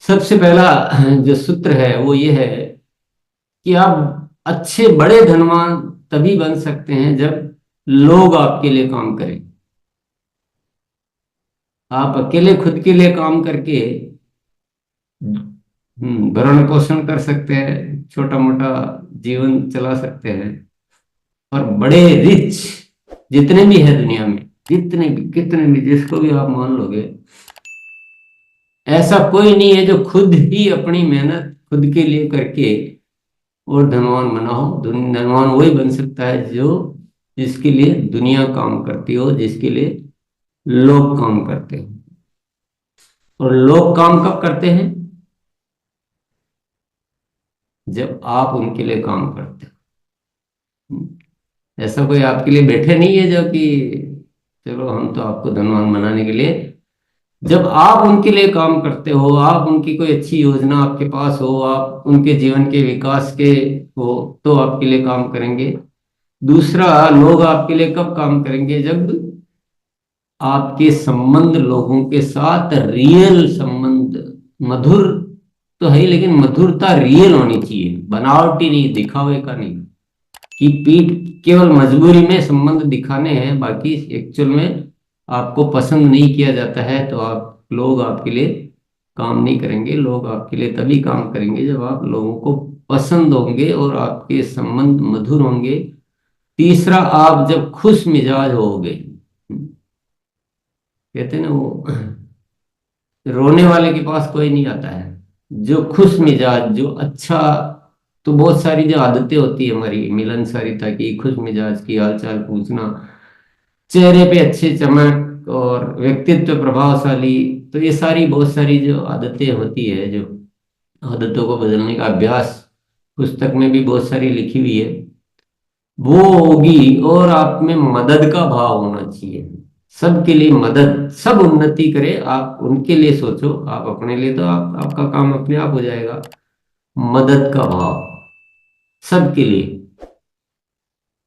सबसे पहला जो सूत्र है वो ये है कि आप अच्छे बड़े धनवान तभी बन सकते हैं जब लोग आपके लिए काम करें। आप अकेले खुद के लिए काम करके भरण पोषण कर सकते हैं, छोटा मोटा जीवन चला सकते हैं। और बड़े रिच जितने भी हैं दुनिया में, जितने भी कितने भी जिसको भी आप मान लोगे, ऐसा कोई नहीं है जो खुद ही अपनी मेहनत खुद के लिए करके और धनवान बना हो। धनवान वही बन सकता है जो जिसके लिए दुनिया काम करती हो, जिसके लिए लोग काम करते हो। और लोग काम कब करते हैं? जब आप उनके लिए काम करते हो। ऐसा कोई आपके लिए बैठे नहीं है जो कि चलो हम तो आपको धनवान बनाने के लिए। जब आप उनके लिए काम करते हो, आप उनकी कोई अच्छी योजना आपके पास हो, आप उनके जीवन के विकास के हो, तो आपके लिए काम करेंगे। दूसरा, लोग आपके लिए कब काम करेंगे? जब आपके संबंध लोगों के साथ रियल संबंध, मधुर तो है ही, लेकिन मधुरता रियल होनी चाहिए, बनावटी नहीं, दिखावे का नहीं कि पीठ केवल मजबूरी में संबंध दिखाने हैं, बाकी एक्चुअल में आपको पसंद नहीं किया जाता है तो आप लोग आपके लिए काम नहीं करेंगे। लोग आपके लिए तभी काम करेंगे जब आप लोगों को पसंद होंगे और आपके संबंध मधुर होंगे। तीसरा, आप जब खुश मिजाज होगे। कहते हैं ना वो, रोने वाले के पास कोई नहीं आता है। जो खुश मिजाज, जो अच्छा, तो बहुत सारी जो आदतें होती है हमारी मिलनसारिता की, खुश मिजाज की, हालचाल पूछना, चेहरे पे अच्छे चमक और व्यक्तित्व प्रभावशाली, तो ये सारी बहुत सारी जो आदतें होती है, जो आदतों को बदलने का अभ्यास पुस्तक में भी बहुत सारी लिखी हुई है, वो होगी। और आप में मदद का भाव होना चाहिए, सबके लिए मदद, सब उन्नति करे आप उनके लिए सोचो, आप अपने लिए तो आप आपका काम अपने आप हो जाएगा। मदद का भाव सबके लिए।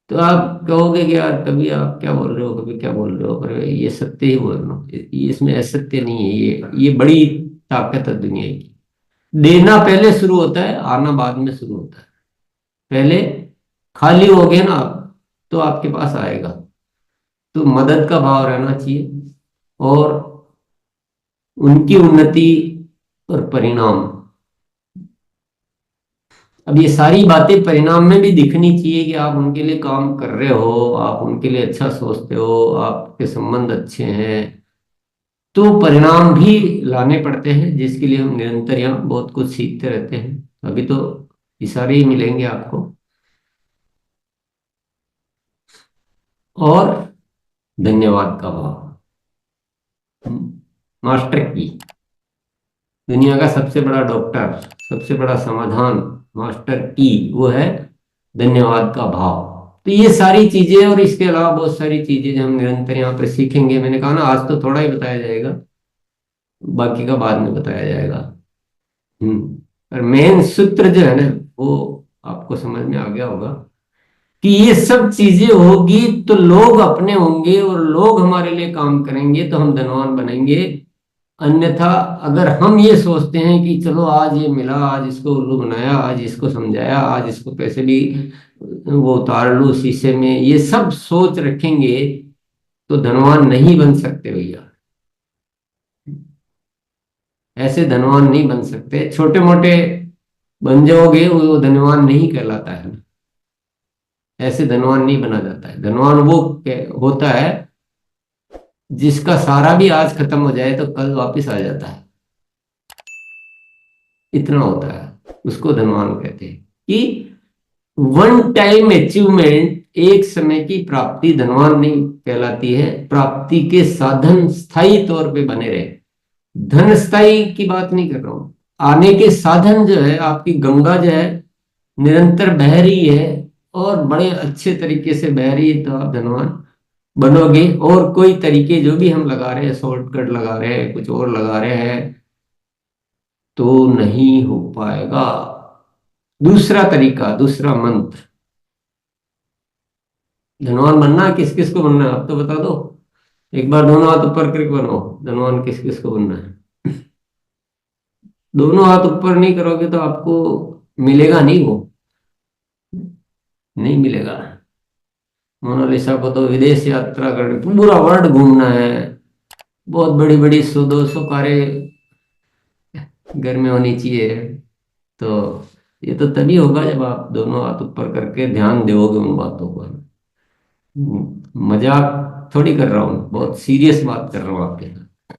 तो आप कहोगे कि यार कभी आप क्या बोल रहे हो, कभी क्या बोल रहे हो, पर ये सत्य ही बोल रहा हूँ, ये इसमें असत्य नहीं है। ये बड़ी ताकत है दुनिया की। देना पहले शुरू होता है, आना बाद में शुरू होता है। पहले खाली हो गए ना आप, तो आपके पास आएगा। तो मदद का भाव रहना चाहिए, और उनकी उन्नति और परिणाम। अब ये सारी बातें परिणाम में भी दिखनी चाहिए कि आप उनके लिए काम कर रहे हो, आप उनके लिए अच्छा सोचते हो, आपके संबंध अच्छे हैं। तो परिणाम भी लाने पड़ते हैं, जिसके लिए हम निरंतर यहाँ बहुत कुछ सीखते रहते हैं। अभी तो इशारे ही मिलेंगे आपको। और धन्यवाद का भाव। मास्टर की, दुनिया का सबसे बड़ा डॉक्टर, सबसे बड़ा समाधान, मास्टर की, वो है धन्यवाद का भाव। तो ये सारी चीजें और इसके अलावा बहुत सारी चीजें जो हम निरंतर यहाँ पर सीखेंगे। मैंने कहा ना, आज तो थोड़ा ही बताया जाएगा, बाकी का बाद में बताया जाएगा। पर मेन सूत्र जो है ना, वो आपको समझ में आ गया होगा कि ये सब चीजें होगी तो लोग अपने होंगे, और लोग हमारे लिए काम करेंगे तो हम धनवान बनेंगे। अन्यथा अगर हम ये सोचते हैं कि चलो आज ये मिला, आज इसको उल्लू बनाया, आज इसको समझाया, आज इसको पैसे भी वो उतार लूं शीशे में, ये सब सोच रखेंगे, तो धनवान नहीं बन सकते भैया। ऐसे धनवान नहीं बन सकते। छोटे मोटे बन जाओगे वो धनवान नहीं कहलाता है। ऐसे धनवान नहीं बना जाता है। धनवान वो होता है जिसका सारा भी आज खत्म हो जाए तो कल वापस आ जाता है। इतना होता है, उसको धनवान कहते हैं। कि वन टाइम अचीवमेंट, एक समय की प्राप्ति धनवान नहीं कहलाती है। प्राप्ति के साधन स्थायी तौर पे बने रहे। धन स्थायी की बात नहीं कर रहा हूं। आने के साधन जो है, आपकी गंगा जो है निरंतर बह रही है और बड़े अच्छे तरीके से बह रही है, तो आप धनवान बनोगे। और कोई तरीके जो भी हम लगा रहे हैं, शॉर्टकट लगा रहे हैं, कुछ और लगा रहे हैं, तो नहीं हो पाएगा। दूसरा तरीका, दूसरा मंत्र, धनवान बनना किस किस को बनना है आप तो बता दो। एक बार दोनों हाथ ऊपर करके बनो, धनवान किस किस को बनना है। दोनों हाथ ऊपर नहीं करोगे तो आपको मिलेगा नहीं वो, नहीं मिलेगा। मोनालिसा को तो विदेश यात्रा करनी, पूरा वर्ल्ड घूमना है, बहुत बड़ी बड़ी 100-200 कारें घर में होनी चाहिए। तो ये तो तभी होगा जब आप दोनों हाथ ऊपर करके ध्यान दोगे उन बातों पर। मजाक थोड़ी कर रहा हूँ, बहुत सीरियस बात कर रहा हूँ आपके साथ।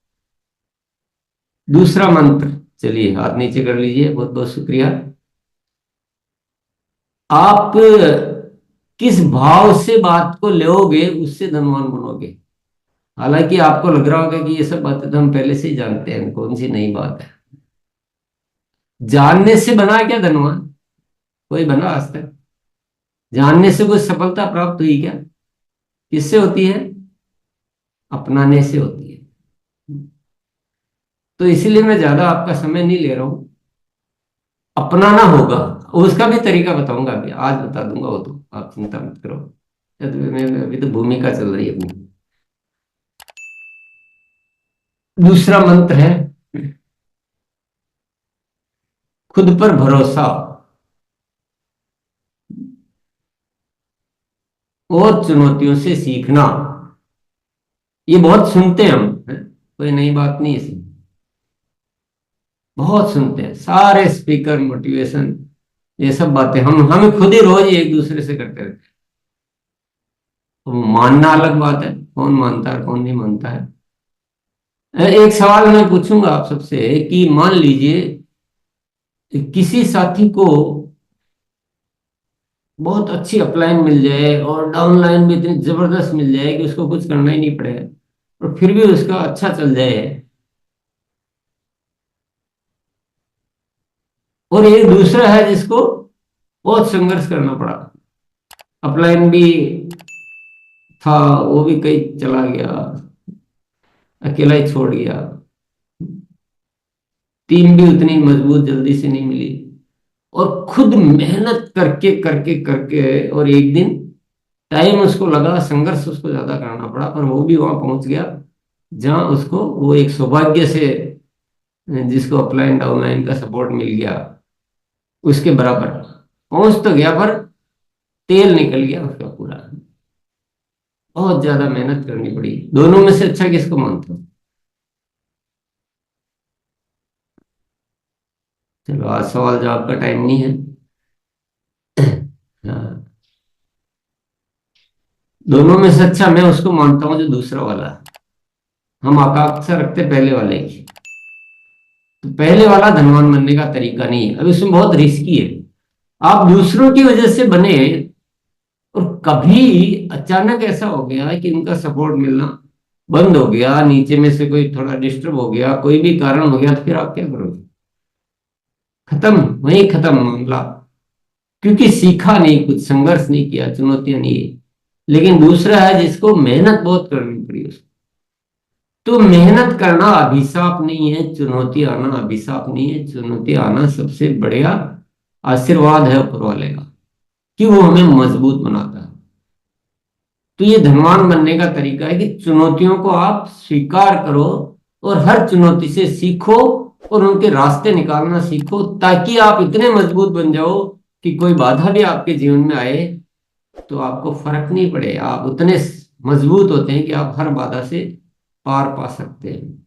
दूसरा मंत्र, चलिए हाथ नीचे कर लीजिए, बहुत बहुत शुक्रिया। आप किस भाव से बात को लोगे उससे धनवान बनोगे। हालांकि आपको लग रहा होगा कि ये सब बातें तो हम पहले से ही जानते हैं, कौन सी नई बात है। जानने से बना क्या धनवान, कोई बना आज तक। जानने से कोई सफलता प्राप्त हुई क्या, किससे होती है, अपनाने से होती है। तो इसीलिए मैं ज्यादा आपका समय नहीं ले रहा हूं, अपनाना होगा। उसका भी तरीका बताऊंगा, अभी आज बता दूंगा वो, तो आप चिंता मत करो। अभी तो भूमिका चल रही है अपनी। दूसरा मंत्र है खुद पर भरोसा और चुनौतियों से सीखना। ये बहुत सुनते हैं हम, हैं? कोई नई बात नहीं इसमें, बहुत सुनते हैं सारे स्पीकर, मोटिवेशन, ये सब बातें हम खुद ही रोज ही एक दूसरे से करते रहते हैं। तो मानना अलग बात है, कौन मानता है कौन नहीं मानता है। एक सवाल मैं पूछूंगा आप सबसे कि मान लीजिए किसी साथी को बहुत अच्छी अपलाइन मिल जाए और डाउनलाइन भी इतनी जबरदस्त मिल जाए कि उसको कुछ करना ही नहीं पड़े, और फिर भी उसका अच्छा चल जाए, और एक दूसरा है जिसको बहुत संघर्ष करना पड़ा, अपलाइन भी था, वो भी कहीं चला गया, अकेला ही छोड़ गया, टीम भी उतनी मजबूत जल्दी से नहीं मिली, और खुद मेहनत करके करके करके, और एक दिन टाइम उसको लगा, संघर्ष उसको ज्यादा करना पड़ा, पर वो भी वहां पहुंच गया जहां उसको वो एक सौभाग्य से, जिसको अपलाइन डाउनलाइन का सपोर्ट मिल गया, उसके बराबर पहुंच तो गया, पर तेल निकल गया उसका पूरा। बहुत ज्यादा मेहनत करनी पड़ी। दोनों में से अच्छा किसको मानते हो। चलो आज सवाल जवाब का टाइम नहीं है। हाँ, दोनों में से अच्छा मैं उसको मानता हूं जो दूसरा वाला है। हम आकांक्षा रखते पहले वाले की, तो पहले वाला धनवान बनने का तरीका नहीं है, अब इसमें बहुत रिस्की है। आप दूसरों की वजह से बने, और कभी अचानक ऐसा हो गया कि उनका सपोर्ट मिलना बंद हो गया, नीचे में से कोई थोड़ा डिस्टर्ब हो गया, कोई भी कारण हो गया, तो फिर आप क्या करोगे। खत्म, वहीं खत्म मामला। क्योंकि सीखा नहीं, कुछ संघर्ष नहीं किया, चुनौतियां नहीं है। लेकिन दूसरा है जिसको मेहनत बहुत करनी पड़ी उसको, तो मेहनत करना अभिशाप नहीं है, चुनौती आना अभिशाप नहीं है, चुनौती आना सबसे बढ़िया आशीर्वाद है ऊपर वाले का, कि वो हमें मजबूत बनाता है। तो ये धनवान बनने का तरीका है कि चुनौतियों को आप स्वीकार करो, और हर चुनौती से सीखो, और उनके रास्ते निकालना सीखो, ताकि आप इतने मजबूत बन जाओ कि कोई बाधा भी आपके जीवन में आए तो आपको फर्क नहीं पड़े, आप उतने मजबूत होते हैं कि आप हर बाधा से पार पा सकते हैं।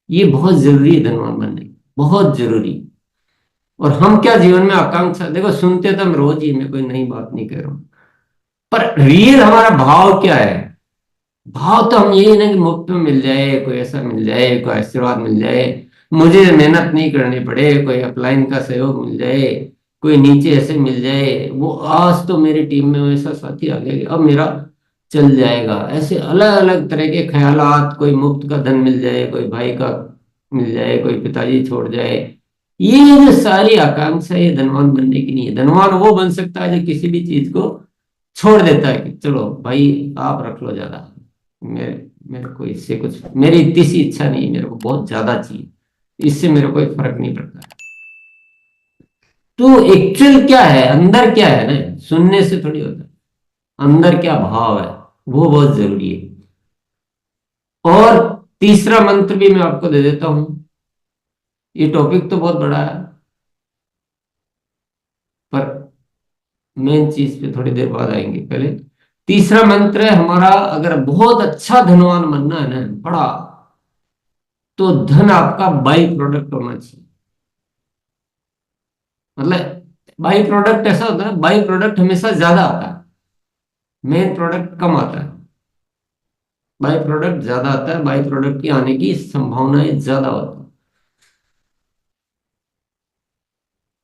ये बहुत जरूरी है धनवान बनने की, बहुत जरूरी। और हम क्या जीवन में आकांक्षा, देखो सुनते तो हम रोज ही, मैं कोई नई बात नहीं कह रहा हूं, पर रियल हमारा भाव क्या है। भाव तो हम यही ना कि मुफ्त में मिल जाए, कोई ऐसा मिल जाए, कोई आशीर्वाद मिल जाए, मुझे मेहनत नहीं करनी पड़े, कोई अपलाइन का सहयोग मिल जाए, कोई नीचे ऐसे मिल जाए, वो आज तो मेरी टीम में वैसा साथी आ गया कि अब मेरा चल जाएगा। ऐसे अलग अलग तरह के ख्यालात, कोई मुफ्त का धन मिल जाए, कोई भाई का मिल जाए, कोई पिताजी छोड़ जाए, ये जो सारी आकांक्षा, ये धनवान बनने की नहीं है। धनवान वो बन सकता है जो किसी भी चीज को छोड़ देता है कि चलो भाई आप रख लो ज्यादा, मेरे मेरे को इससे कुछ, मेरी इतनी सी इच्छा नहीं, मेरे को बहुत ज्यादा चाहिए, इससे मेरे को कोई फर्क नहीं पड़ता। तो एक्चुअल क्या है, अंदर क्या है ना, सुनने से थोड़ी होता है, अंदर क्या भाव है, वो बहुत जरूरी है। और तीसरा मंत्र भी मैं आपको दे देता हूं, ये टॉपिक तो बहुत बड़ा है, पर मेन चीज पे थोड़ी देर बाद आएंगे। पहले तीसरा मंत्र है हमारा, अगर बहुत अच्छा धनवान बनना है ना, बड़ा, तो धन आपका बाई प्रोडक्ट होना चाहिए। मतलब बाई प्रोडक्ट ऐसा होता है, बाई प्रोडक्ट हमेशा ज्यादा आता है, मेन प्रोडक्ट कम आता है। बाई प्रोडक्ट ज्यादा आता है, बाई प्रोडक्ट की आने की संभावनाएं ज्यादा होती है।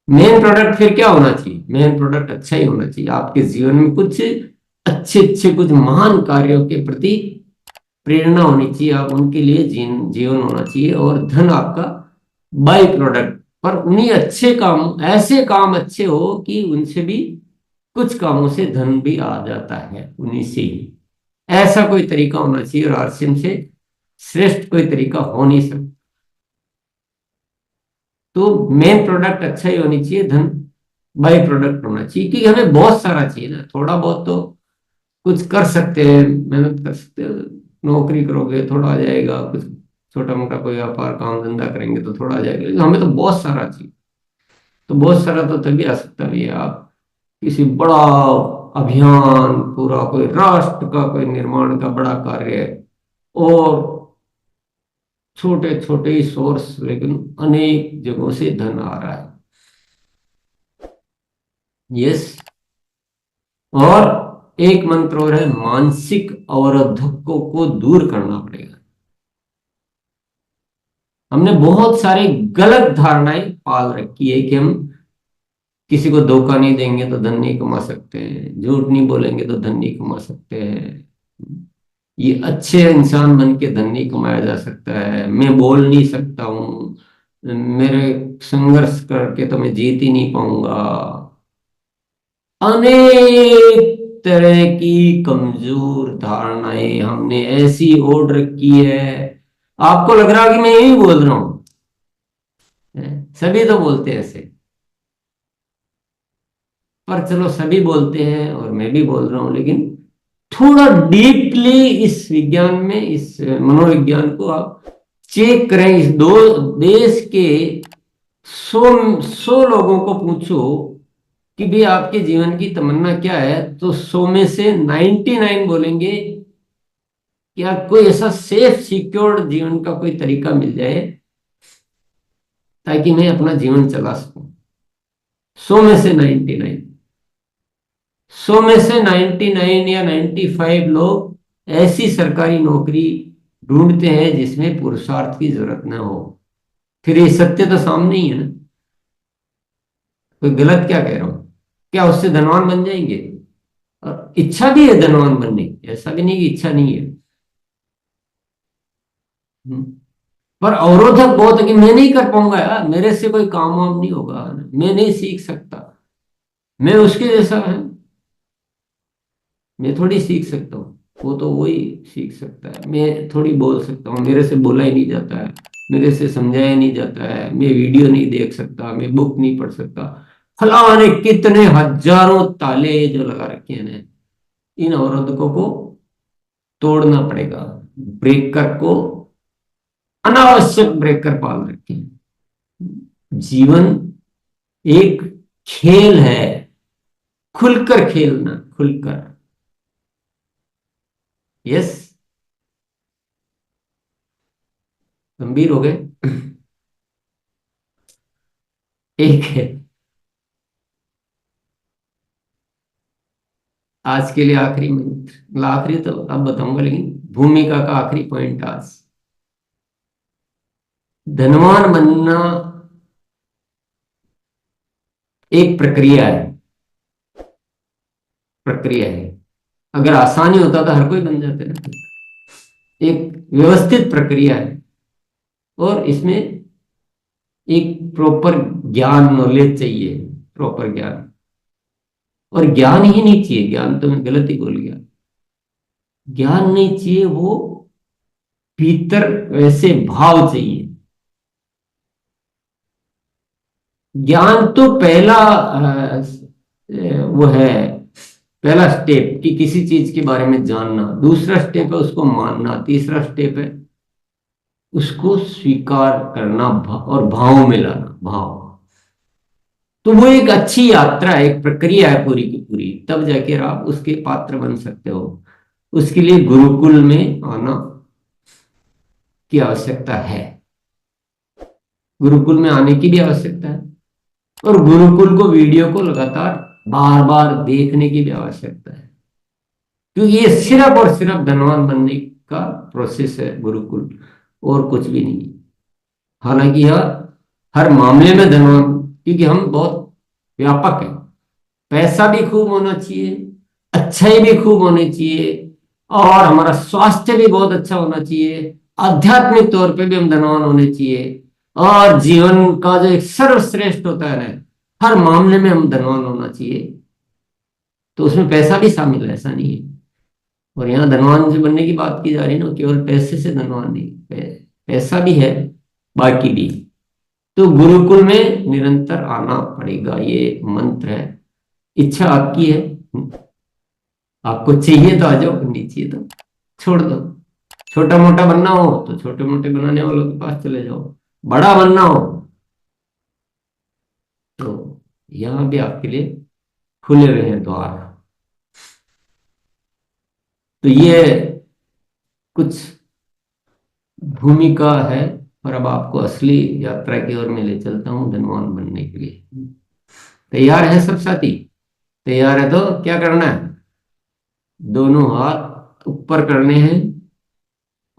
मेन प्रोडक्ट फिर क्या होना चाहिए? मेन प्रोडक्ट अच्छा ही होना चाहिए। आपके जीवन में कुछ अच्छे अच्छे, कुछ महान कार्यों के प्रति प्रेरणा होनी चाहिए, आप उनके लिए जीवन होना चाहिए। और धन आपका बाई प्रोडक्ट, पर उन्हीं अच्छे काम, ऐसे काम अच्छे हो कि उनसे भी, कुछ कामों से धन भी आ जाता है उन्हीं से ही। ऐसा कोई तरीका होना चाहिए, और आरसीएम से श्रेष्ठ कोई तरीका हो नहीं सकता। तो मेन प्रोडक्ट अच्छा ही होनी चाहिए, धन बाई प्रोडक्ट होना चाहिए। क्योंकि हमें बहुत सारा चाहिए ना, थोड़ा बहुत तो कुछ कर सकते हैं, मेहनत कर सकते हैं, नौकरी करोगे थोड़ा आ जाएगा, कुछ छोटा मोटा कोई व्यापार काम धंधा करेंगे तो थोड़ा आ जाएगा, लेकिन हमें तो बहुत सारा चाहिए। तो बहुत सारा तो तभी आ सकता है भैया, आप किसी बड़ा अभियान, पूरा कोई राष्ट्र का कोई निर्माण का बड़ा कार्य है, और छोटे छोटे ही सोर्स, लेकिन अनेक जगहों से धन आ रहा है। यस। और एक मंत्र और है, मानसिक अवरोधकों को दूर करना पड़ेगा। हमने बहुत सारी गलत धारणाएं पाल रखी है कि हम किसी को धोखा नहीं देंगे तो धन नहीं कमा सकते हैं, झूठ नहीं बोलेंगे तो धन नहीं कमा सकते हैं, ये अच्छे इंसान बन के धन नहीं कमाया जा सकता है, मैं बोल नहीं सकता हूँ, मेरे संघर्ष करके तो मैं जीत ही नहीं पाऊंगा। अनेक तरह की कमजोर धारणाएं हमने ऐसी ओढ़ रखी है। आपको लग रहा है कि मैं यही बोल रहा हूं, सभी तो बोलते हैं ऐसे, पर चलो सभी बोलते हैं और मैं भी बोल रहा हूं, लेकिन थोड़ा डीपली इस विज्ञान में, इस मनोविज्ञान को आप चेक करें। इस दो देश के 100 लोगों को पूछो कि भी आपके जीवन की तमन्ना क्या है, तो 100 में से 99 बोलेंगे कि यार कोई ऐसा सेफ सिक्योर्ड जीवन का कोई तरीका मिल जाए ताकि मैं अपना जीवन चला सकूं। 100 में से 99, 100 में से 99 या 95 लोग ऐसी सरकारी नौकरी ढूंढते हैं जिसमें पुरुषार्थ की जरूरत ना हो। फिर ये सत्य तो सामने ही है ना, कोई गलत क्या कह रहा हूं? क्या उससे धनवान बन जाएंगे? और इच्छा भी है धनवान बनने की, ऐसा भी नहीं कि इच्छा नहीं है। हम्म। पर अवरोधक बहुत है कि मैं नहीं कर पाऊंगा यार, मेरे से कोई काम वाम नहीं होगा, मैं नहीं सीख सकता, मैं उसके जैसा है, मैं थोड़ी सीख सकता हूँ, वो तो वही सीख सकता है, मैं थोड़ी बोल सकता हूँ, मेरे से बोला ही नहीं जाता है, मेरे से समझाया नहीं जाता है, मैं वीडियो नहीं देख सकता, मैं बुक नहीं पढ़ सकता। फलाने कितने हजारों ताले जो लगा रखे हैं ना, इन अवरोधकों को तोड़ना पड़ेगा। ब्रेकर को, अनावश्यक ब्रेकर पाल रखे हैं। जीवन एक खेल है, खुलकर खेलना, खुलकर। यस। गंभीर हो गए। एक है, आज के लिए आखिरी मंत्र, मतलब आखिरी तो अब बताऊंगा, लेकिन भूमिका का आखिरी पॉइंट आज, धनवान बनना एक प्रक्रिया है, प्रक्रिया है। अगर आसानी होता तो हर कोई बन जाते ना। एक व्यवस्थित प्रक्रिया है, और इसमें एक प्रॉपर ज्ञान, नॉलेज चाहिए, प्रॉपर ज्ञान। और ज्ञान ही नहीं चाहिए, ज्ञान तो मैं गलत ही बोल गया, ज्ञान नहीं चाहिए, वो भीतर वैसे भाव चाहिए। ज्ञान तो पहला वो है, पहला स्टेप कि किसी चीज के बारे में जानना, दूसरा स्टेप है उसको मानना, तीसरा स्टेप है उसको स्वीकार करना और भाव में लाना, भाव। तो वो एक अच्छी यात्रा है, एक प्रक्रिया है पूरी की पूरी, तब जाके आप उसके पात्र बन सकते हो। उसके लिए गुरुकुल में आना की आवश्यकता है, गुरुकुल में आने की भी आवश्यकता है, और गुरुकुल को, वीडियो को लगातार बार बार देखने की भी आवश्यकता है, क्योंकि ये सिर्फ और सिर्फ धनवान बनने का प्रोसेस है गुरुकुल, और कुछ भी नहीं। हालांकि यह हर मामले में धनवान, क्योंकि हम बहुत व्यापक हैं, पैसा भी खूब होना चाहिए, अच्छाई भी खूब होनी चाहिए, और हमारा स्वास्थ्य भी बहुत अच्छा होना चाहिए, आध्यात्मिक तौर पे भी हम धनवान होने चाहिए, और जीवन का जो एक सर्वश्रेष्ठ होता है ना, हर मामले में हम धनवान होना चाहिए। तो उसमें पैसा भी शामिल है, ऐसा नहीं है। और यहाँ धनवान से बनने की बात की जा रही है ना, केवल पैसे से धनवान नहीं, पैसा भी है, बाकी भी। तो गुरुकुल में निरंतर आना पड़ेगा, ये मंत्र है। इच्छा आपकी है, आपको चाहिए तो आ जाओ, नहीं चाहिए तो छोड़ दो। छोटा मोटा बनना हो तो छोटे मोटे बनाने वालों के पास चले जाओ, बड़ा बनना हो तो यहाँ भी आपके लिए खुले हुए हैं द्वार। तो ये कुछ भूमिका है, और अब आपको असली यात्रा की ओर मैं ले चलता हूँ धनवान बनने के लिए। तैयार है सब साथी? तैयार है तो क्या करना है, दोनों हाथ ऊपर करने हैं,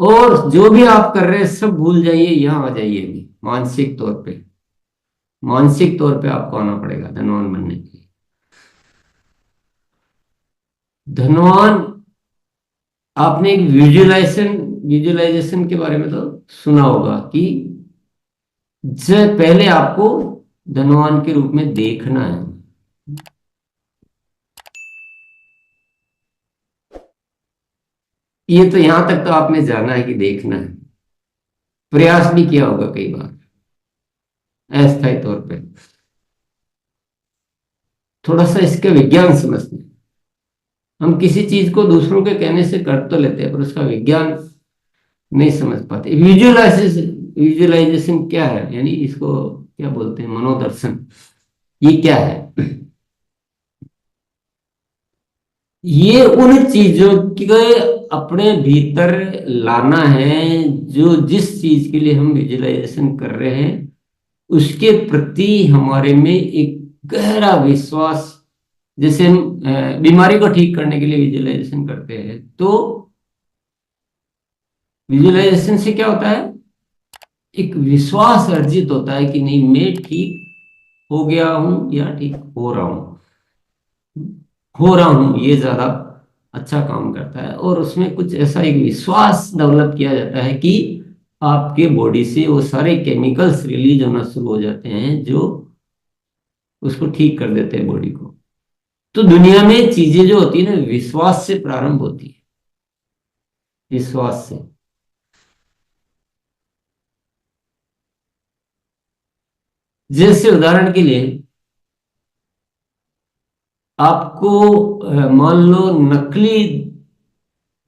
और जो भी आप कर रहे हैं सब भूल जाइए, यहां आ जाइए अभी मानसिक तौर पे। मानसिक तौर पे आपको आना पड़ेगा धनवान बनने के लिए। धनवान, आपने एक विजुअलाइजेशन विजुअलाइजेशन के बारे में तो सुना होगा कि जब पहले आपको धनवान के रूप में देखना है। ये तो यहां तक तो आपने जाना है कि देखना है, प्रयास भी किया होगा कई बार अस्थायी तौर पे। थोड़ा सा इसका विज्ञान समझते हैं। हम किसी चीज को दूसरों के कहने से कर तो लेते हैं, पर उसका विज्ञान नहीं समझ पाते। विजुअलाइजेशन, विजुअलाइजेशन क्या है, यानी इसको क्या बोलते हैं, मनोदर्शन, ये क्या है? ये उन चीजों के अपने भीतर लाना है, जो जिस चीज के लिए हम विजुअलाइजेशन कर रहे हैं उसके प्रति हमारे में एक गहरा विश्वास। जैसे हम बीमारी को ठीक करने के लिए विजुअलाइजेशन करते हैं, तो विजुअलाइजेशन से क्या होता है, एक विश्वास अर्जित होता है कि नहीं, मैं ठीक हो गया हूं या ठीक हो रहा हूं, ये ज्यादा अच्छा काम करता है। और उसमें कुछ ऐसा एक विश्वास डेवलप किया जाता है कि आपके बॉडी से वो सारे केमिकल्स रिलीज होना शुरू हो जाते हैं जो उसको ठीक कर देते हैं बॉडी को। तो दुनिया में चीजें जो होती है ना, विश्वास से प्रारंभ होती है, विश्वास से। जैसे उदाहरण के लिए आपको मान लो नकली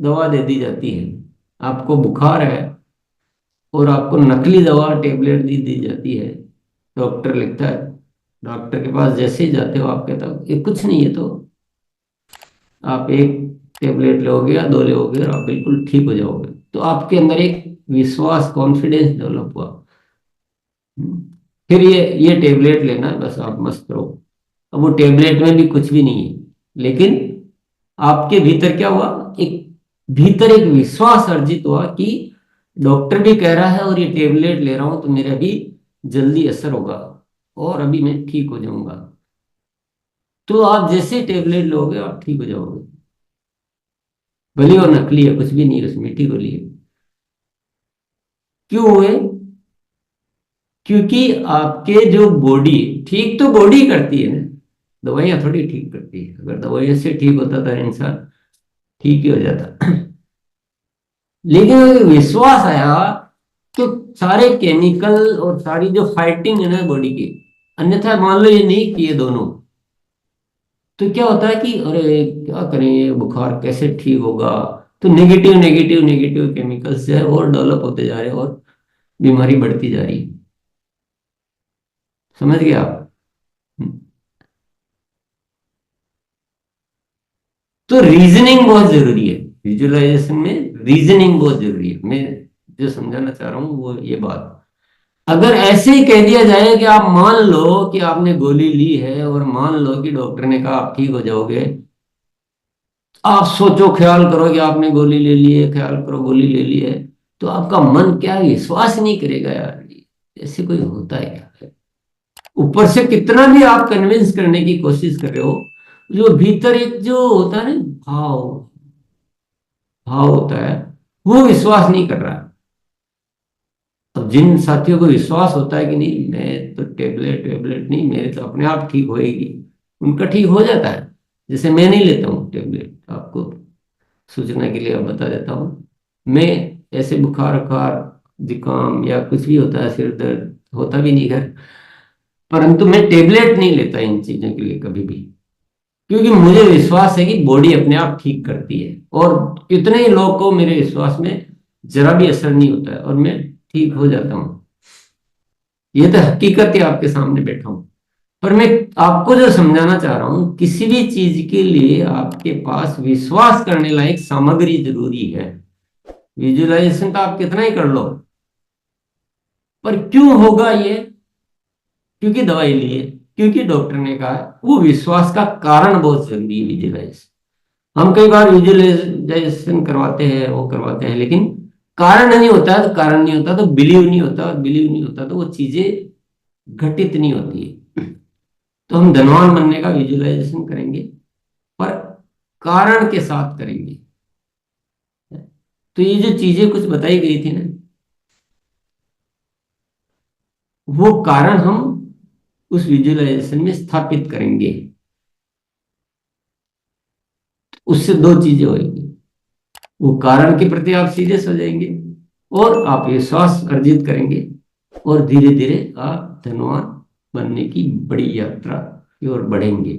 दवा दे दी जाती है, आपको बुखार है और आपको नकली दवा टेबलेट दी जाती है, डॉक्टर लिखता है, डॉक्टर के पास जैसे ही जाते हो आप कहते हो ये कुछ नहीं है, तो आप एक टेबलेट लोगे या दो लोगे और आप बिल्कुल ठीक हो जाओगे। तो आपके अंदर एक विश्वास, कॉन्फिडेंस डेवलप हुआ। फिर ये टेबलेट लेना है, बस आप मस्त रहो। अब वो टेबलेट में भी कुछ भी नहीं है, लेकिन आपके भीतर क्या हुआ, एक भीतर एक विश्वास अर्जित हुआ कि डॉक्टर भी कह रहा है और ये टेबलेट ले रहा हूं तो मेरा भी जल्दी असर होगा और अभी मैं ठीक हो जाऊंगा। तो आप जैसे टेबलेट लोगे आप ठीक हो जाओगे, भले और नकली है, कुछ भी नहीं है उसमें, ठीक हो लिए। क्यों हुए? क्योंकि आपके जो बॉडी, ठीक तो बॉडी करती है ना, दवाइयां थोड़ी ठीक करती है। अगर दवाइयों से ठीक होता था इंसान, ठीक ही हो जाता। लेकिन अगर विश्वास आया तो सारे केमिकल और सारी जो फाइटिंग है ना बॉडी की, अन्यथा मान लो ये नहीं किए दोनों, तो क्या होता है कि अरे क्या करें, ये बुखार कैसे ठीक होगा। तो नेगेटिव नेगेटिव नेगेटिव केमिकल्स जो है और डेवलप होते जा रहे हैं, और बीमारी बढ़ती जा रही है। समझ गए आप? तो रीजनिंग बहुत जरूरी है विजुअलाइजेशन में, रीजनिंग बहुत जरूरी है। मैं जो समझाना चाह रहा हूं वो ये बात, अगर ऐसे ही कह दिया जाए कि आप मान लो कि आपने गोली ली है और मान लो कि डॉक्टर ने कहा आप ठीक हो जाओगे, आप सोचो ख्याल करो कि आपने गोली ले ली है, ख्याल करो गोली ले ली है, तो आपका मन क्या विश्वास नहीं करेगा यार, ऐसे कोई होता है क्या? ऊपर से कितना भी आप कन्विंस करने की कोशिश कर रहे हो, जो भीतर एक जो होता है ना भाव, भाव होता है, वो विश्वास नहीं कर रहा। अब जिन साथियों को विश्वास होता है कि नहीं मैं तो टेबलेट टेबलेट नहीं, मेरे तो अपने आप ठीक होएगी, उनका ठीक हो जाता है। जैसे मैं नहीं लेता हूँ टेबलेट, आपको सूचना के लिए अब बता देता हूँ। मैं ऐसे बुखार बुखार जुकाम या कुछ भी होता है, सिर दर्द होता भी नहीं घर, परंतु मैं टेबलेट नहीं लेता इन चीजों के लिए कभी भी, क्योंकि मुझे विश्वास है कि बॉडी अपने आप ठीक करती है। और कितने ही लोग को मेरे विश्वास में जरा भी असर नहीं होता है और मैं ठीक हो जाता हूँ। ये तो हकीकत है, आपके सामने बैठा हूं। पर मैं आपको जो समझाना चाह रहा हूं, किसी भी चीज के लिए आपके पास विश्वास करने लायक सामग्री जरूरी है। विजुअलाइजेशन तो आप कितना ही कर लो, पर क्यों होगा ये? क्योंकि दवाई ली है, क्योंकि डॉक्टर ने कहा है, वो विश्वास का कारण बहुत जरूरी है विजुअलाइजेशन। हम कई बार विजुअलाइजेशन करवाते हैं, वो करवाते हैं, लेकिन कारण नहीं होता है, तो कारण नहीं होता तो बिलीव नहीं होता, और बिलीव नहीं होता तो वो चीजें घटित नहीं होती है। तो हम धनवान बनने का विजुअलाइजेशन करेंगे, पर कारण के साथ करेंगे। तो ये जो चीजें कुछ बताई गई थी ना, वो कारण हम उस विजुअलाइजेशन में स्थापित करेंगे। उससे दो चीजें होंगी, वो कारण के प्रति आप सीरियस हो जाएंगे और आप विश्वास अर्जित करेंगे, और धीरे धीरे आप धनवान बनने की बड़ी यात्रा की ओर बढ़ेंगे।